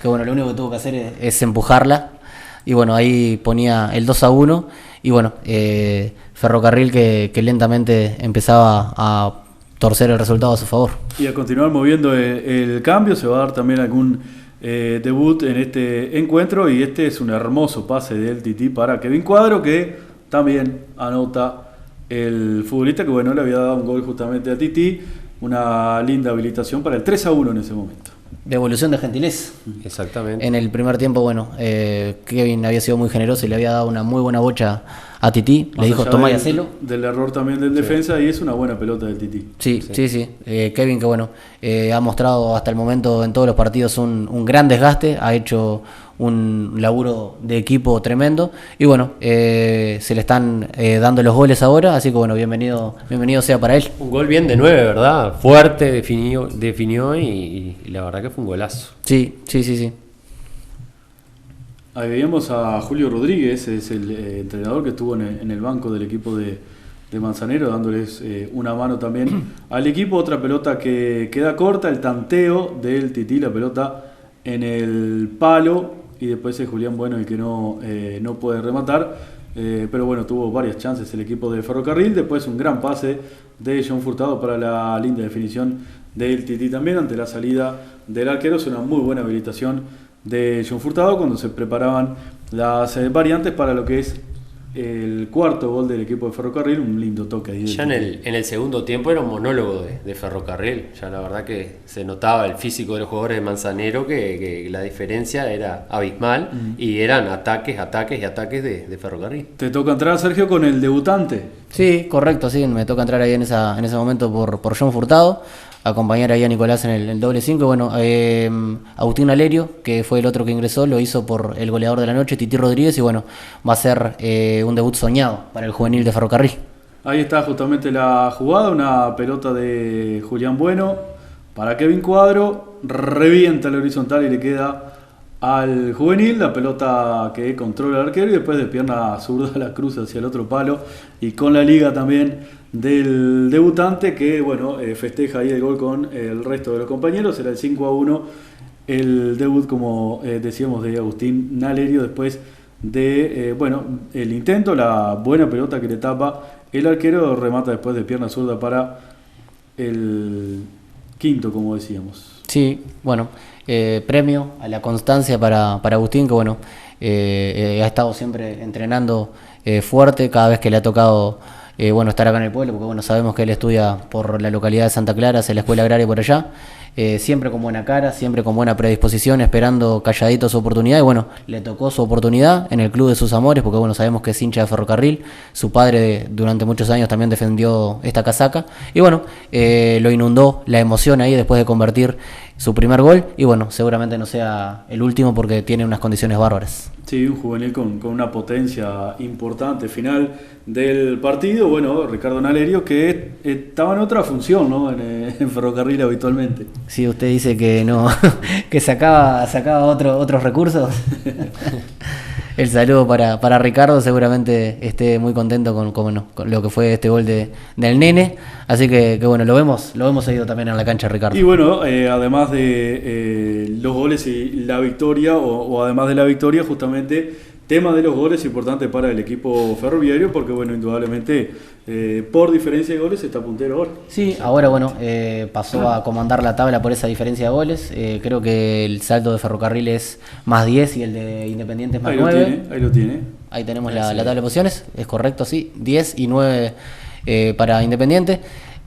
que bueno, lo único que tuvo que hacer es empujarla. Y bueno, ahí ponía el 2-1. Y bueno, Ferrocarril que lentamente empezaba a torcer el resultado a su favor. Y a continuar moviendo el cambio, se va a dar también algún debut en este encuentro y este es un hermoso pase del Tití para Kevin Cuadro, que también anota el futbolista que bueno, le había dado un gol justamente a Tití, una linda habilitación para el 3-1 en ese momento. Devolución de gentileza. Exactamente. En el primer tiempo, bueno, Kevin había sido muy generoso y le había dado una muy buena bocha a Tití, le Más dijo allá tomá y del- hacelo. Del error también del defensa, y es una buena pelota del Tití. Sí. Kevin, que bueno, ha mostrado hasta el momento en todos los partidos un gran desgaste, ha hecho un laburo de equipo tremendo y bueno, se le están dando los goles ahora, así que bueno, bienvenido sea para él. Un gol bien de 9, ¿verdad? Fuerte, definió y la verdad que fue un golazo. Sí. Ahí veíamos a Julio Rodríguez, es el entrenador que estuvo en el banco del equipo de Manzanero, dándoles una mano también al equipo. Otra pelota que queda corta, el tanteo del Tití, la pelota en el palo, y después es Julián Bueno el que no puede rematar, pero bueno, tuvo varias chances el equipo de Ferrocarril. Después un gran pase de John Furtado para la linda definición del Tití también ante la salida del arquero. Es una muy buena habilitación de John Furtado cuando se preparaban las variantes para lo que es el cuarto gol del equipo de Ferrocarril. Un lindo toque ahí. Ya en el segundo tiempo era un monólogo de Ferrocarril. Ya la verdad que se notaba el físico de los jugadores de Manzanero, que la diferencia era abismal y eran ataques de Ferrocarril. Te toca entrar, Sergio, con el debutante. Sí, correcto, sí, me toca entrar ahí en ese momento por John Furtado, acompañar ahí a Nicolás en el doble 5. Bueno, Agustín Alerio, que fue el otro que ingresó, lo hizo por el goleador de la noche, Tití Rodríguez, y bueno, va a ser un debut soñado para el juvenil de Ferrocarril. Ahí está justamente la jugada, una pelota de Julián Bueno para Kevin Cuadro, revienta el horizontal y le queda al juvenil, la pelota que controla el arquero y después de pierna zurda la cruza hacia el otro palo, y con la liga también del debutante que bueno, festeja ahí el gol con el resto de los compañeros. Era el 5-1 el debut, como decíamos, de Agustín Nalerio después de el intento, la buena pelota que le tapa el arquero, remata después de pierna zurda para el quinto, como decíamos. Sí, bueno, premio a la constancia para Agustín, que bueno, ha estado siempre entrenando fuerte cada vez que le ha tocado estar acá en el pueblo, porque bueno, sabemos que él estudia por la localidad de Santa Clara, hace la escuela agraria por allá, siempre con buena cara, siempre con buena predisposición, esperando calladito su oportunidad, y bueno, le tocó su oportunidad en el club de sus amores, porque bueno, sabemos que es hincha de Ferrocarril, su padre durante muchos años también defendió esta casaca, y bueno, lo inundó la emoción ahí después de convertir su primer gol, y bueno, seguramente no sea el último porque tiene unas condiciones bárbaras. Sí, un juvenil con una potencia importante. Final del partido, bueno, Ricardo Nalerio, que estaba en otra función, ¿no? En Ferrocarril habitualmente. Sí, usted dice que no, que sacaba otros recursos. El saludo para Ricardo, seguramente esté muy contento con lo que fue este gol del nene, así que bueno, lo hemos seguido también en la cancha, Ricardo. Y bueno, además de los goles y la victoria, o además de la victoria, justamente tema de los goles importante para el equipo ferroviario, porque bueno, indudablemente por diferencia de goles está puntero ahora. Sí, ahora bueno, pasó a comandar la tabla por esa diferencia de goles. Creo que el saldo de Ferrocarril es más 10 y el de Independiente es más 9. Ahí lo tiene. Ahí tenemos la tabla de posiciones, es correcto, sí, 10 y 9 para Independiente.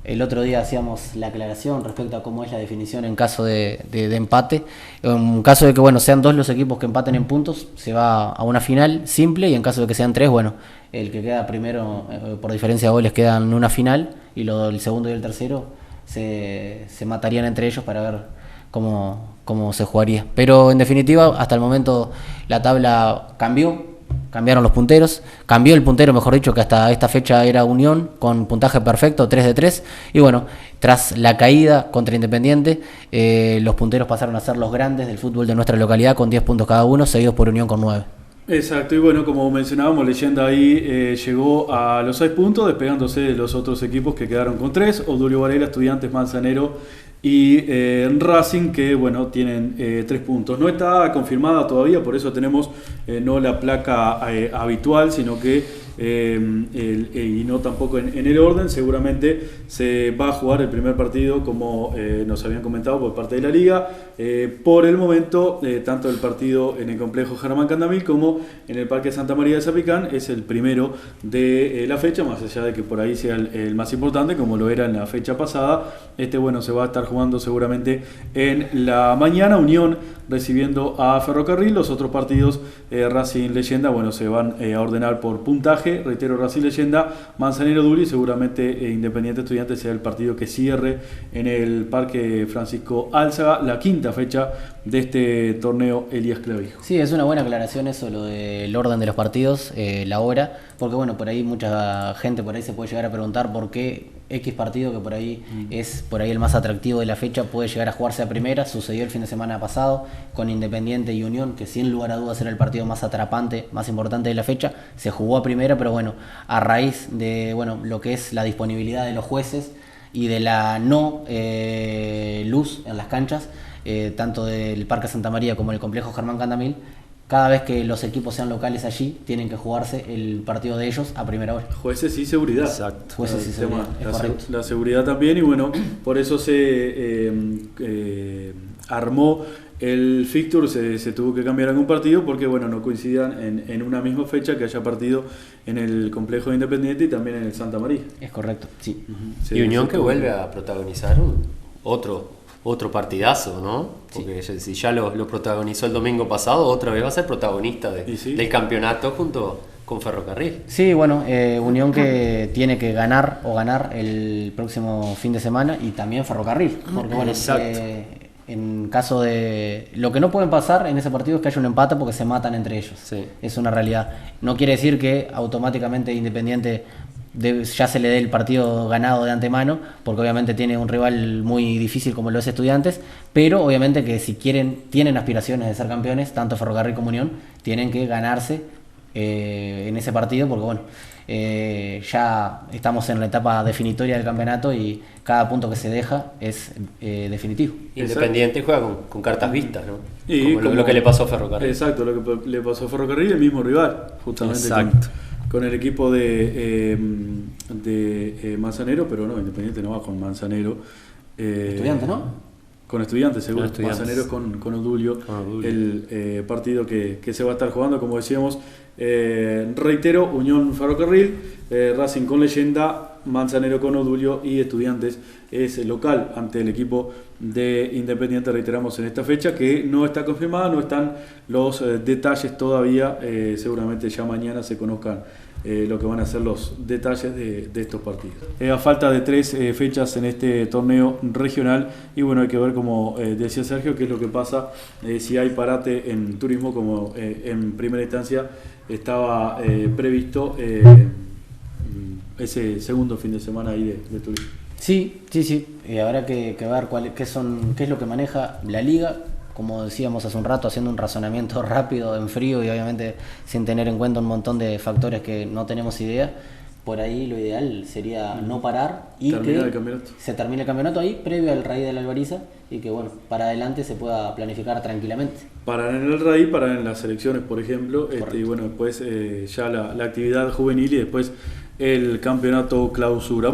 El otro día hacíamos la aclaración respecto a cómo es la definición en caso de empate. En caso de que bueno, sean dos los equipos que empaten en puntos, se va a una final simple, y en caso de que sean tres, bueno, el que queda primero por diferencia de goles queda en una final, y el segundo y el tercero se matarían entre ellos para ver cómo se jugaría. Pero en definitiva, hasta el momento la tabla cambiaron los punteros, cambió el puntero, mejor dicho, que hasta esta fecha era Unión, con puntaje perfecto, 3 de 3, y bueno, tras la caída contra Independiente, los punteros pasaron a ser los grandes del fútbol de nuestra localidad, con 10 puntos cada uno, seguidos por Unión con 9. Exacto, y bueno, como mencionábamos, Leyenda ahí llegó a los 6 puntos, despegándose de los otros equipos que quedaron con 3, Odulio Varela, Estudiantes, Manzanero y Racing, que bueno, tienen 3 puntos. No está confirmada todavía, por eso tenemos no la placa habitual, sino que y no tampoco en el orden. Seguramente se va a jugar el primer partido, como nos habían comentado, por parte de la liga. Por el momento, tanto el partido en el complejo Germán Candamil como en el Parque Santa María de Zapicán es el primero de la fecha, más allá de que por ahí sea el más importante, como lo era en la fecha pasada. Bueno, se va a estar jugando seguramente en la mañana. Unión recibiendo a Ferrocarril. Los otros partidos, Racing Leyenda, bueno, se van a ordenar por puntaje. Reitero, Racing Leyenda, Manzanero Duli, seguramente Independiente Estudiantes sea el partido que cierre en el Parque Francisco Álzaga, la quinta fecha de este torneo Elías Clavijo. Sí, es una buena aclaración eso, lo del orden de los partidos, la hora, porque bueno, por ahí mucha gente por ahí se puede llegar a preguntar por qué X partido, que por ahí es por ahí el más atractivo de la fecha, puede llegar a jugarse a primera. Sucedió el fin de semana pasado con Independiente y Unión, que sin lugar a dudas era el partido más atrapante, más importante de la fecha. Se jugó a primera, pero bueno, a raíz de lo que es la disponibilidad de los jueces y de la no luz en las canchas, tanto del Parque Santa María como el complejo Germán Candamil, cada vez que los equipos sean locales allí, tienen que jugarse el partido de ellos a primera hora. Jueces y seguridad. Exacto. Jueces y seguridad, la seguridad también, y bueno, por eso se armó el fixture, se tuvo que cambiar algún partido porque bueno, no coincidían en una misma fecha que haya partido en el complejo de Independiente y también en el Santa María. Es correcto, sí. Y Unión que vuelve a protagonizar otro partidazo, ¿no? Porque si ya lo protagonizó el domingo pasado, otra vez va a ser protagonista del campeonato junto con Ferrocarril. Sí, bueno, Unión que tiene que ganar el próximo fin de semana, y también Ferrocarril, porque bueno, en caso de... Lo que no pueden pasar en ese partido es que haya un empate, porque se matan entre ellos. Sí. Es una realidad. No quiere decir que automáticamente Independiente ya se le dé el partido ganado de antemano, porque obviamente tiene un rival muy difícil como lo es Estudiantes, pero obviamente que si tienen aspiraciones de ser campeones, tanto Ferrocarril como Unión, tienen que ganarse en ese partido, porque bueno, ya estamos en la etapa definitoria del campeonato y cada punto que se deja es definitivo. Independiente juega con cartas vistas, ¿no? Y como lo que le pasó a Ferrocarril. Exacto, lo que le pasó a Ferrocarril, el mismo rival, justamente. Exacto. Con el equipo de Manzanero, pero no, Independiente no va con Manzanero. Estudiantes, ¿no? Con Estudiantes, seguro. Estudiantes. Manzanero con Odulio. El partido que se va a estar jugando, como decíamos. Reitero, Unión Ferrocarril, Racing con Leyenda, Manzanero con Odulio y Estudiantes es local ante el equipo de Independiente. Reiteramos en esta fecha que no está confirmada, no están los detalles todavía, seguramente ya mañana se conozcan lo que van a ser los detalles de estos partidos. A falta de 3 fechas en este torneo regional, y bueno, hay que ver, como decía Sergio, qué es lo que pasa si hay parate en turismo, como en primera instancia estaba previsto ese segundo fin de semana ahí de turismo. Sí. Habrá que ver qué es lo que maneja la liga, como decíamos hace un rato, haciendo un razonamiento rápido, en frío, y obviamente sin tener en cuenta un montón de factores que no tenemos idea. Por ahí lo ideal sería no parar y que se termine el campeonato ahí, previo al Raíz de la Albariza, y que bueno, para adelante se pueda planificar tranquilamente. Parar en el Raíz, parar en las selecciones, por ejemplo, y bueno, después ya la actividad juvenil y después el campeonato clausura.